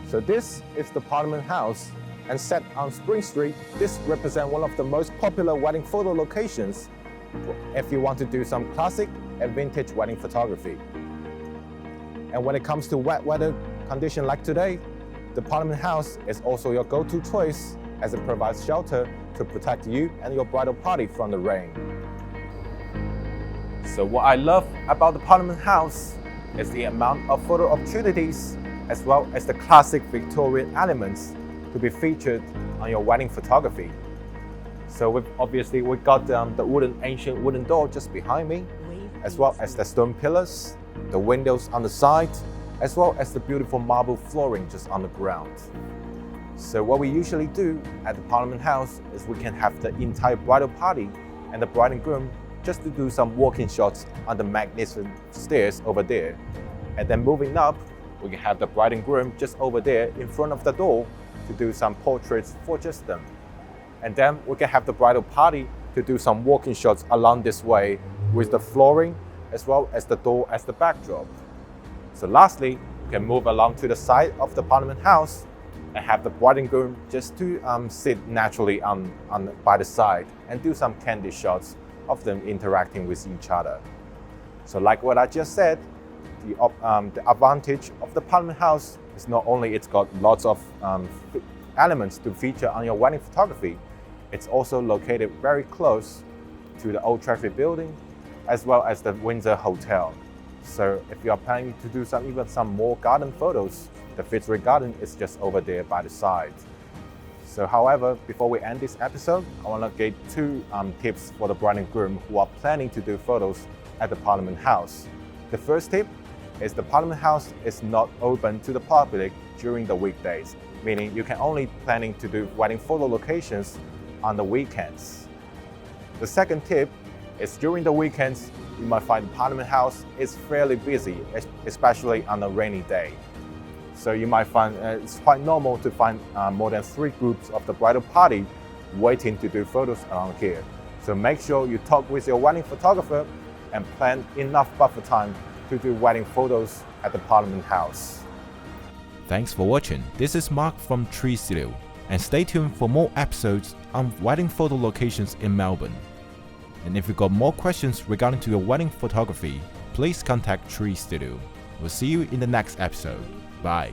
So this is the Parliament House, and set on Spring Street, this represents one of the most popular wedding photo locations if you want to do some classic and vintage wedding photography. And when it comes to wet weather condition like today, the Parliament House is also your go-to choice as it provides shelter to protect you and your bridal party from the rain. So what I love about the Parliament House is the amount of photo opportunities as well as the classic Victorian elements to be featured on your wedding photography. So we've got the ancient wooden door just behind me, as well as the stone pillars, the windows on the side, as well as the beautiful marble flooring just on the ground. So what we usually do at the Parliament House is we can have the entire bridal party and the bride and groom just to do some walking shots on the magnificent stairs over there. And then moving up, we can have the bride and groom just over there in front of the door to do some portraits for just them. And then we can have the bridal party to do some walking shots along this way with the flooring as well as the door as the backdrop. So lastly, we can move along to the side of the Parliament House and have the bride and groom just to sit naturally by the side and do some candid shots of them interacting with each other. So like what I just said, the advantage of the Parliament House is not only it's got lots of elements to feature on your wedding photography, it's also located very close to the Old Trafford building as well as the Windsor Hotel. So if you are planning to do even some more garden photos, the Fitzroy Garden is just over there by the side. So however, before we end this episode, I want to give two tips for the bride and groom who are planning to do photos at the Parliament House. The first tip is the Parliament House is not open to the public during the weekdays, meaning you can only planning to do wedding photo locations on the weekends. The second tip is during the weekends, you might find the Parliament House is fairly busy, especially on a rainy day. So you might find it's quite normal to find more than 3 groups of the bridal party waiting to do photos around here. So make sure you talk with your wedding photographer and plan enough buffer time to do wedding photos at the Parliament House. Thanks for watching. This is Mark from Tree Studio, and stay tuned for more episodes on wedding photo locations in Melbourne. And if you've got more questions regarding to your wedding photography, please contact Tree Studio. We'll see you in the next episode. Bye.